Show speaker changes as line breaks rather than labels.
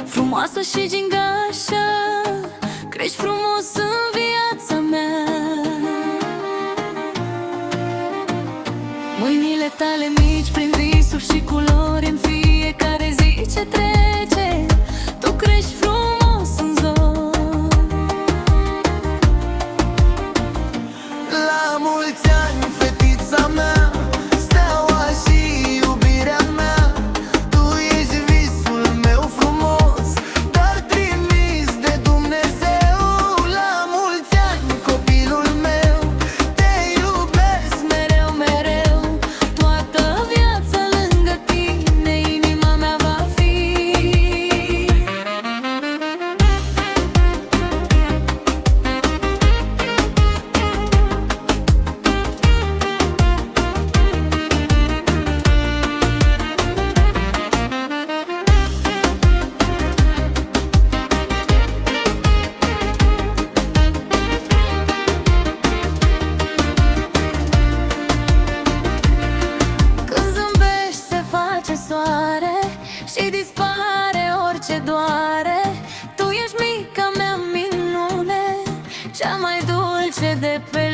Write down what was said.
Frumoasă și gingașă, crești frumos în viața mea. Mâinile tale mici prin visuri și culori, în fiecare zi ce trece tu crești frumos în zor.
La mulți ani, fetița mea, steaua și iubirea mea. Tu ești visul meu frumos, dar trimis de Dumnezeu. La mulți ani, copilul meu, te iubesc
Mereu, mereu, toată viața lângă tine, inima mea va fi. Când zâmbești se face soare și dispare orice doare. Tu ești mica mea minune, cea mai dulce de pe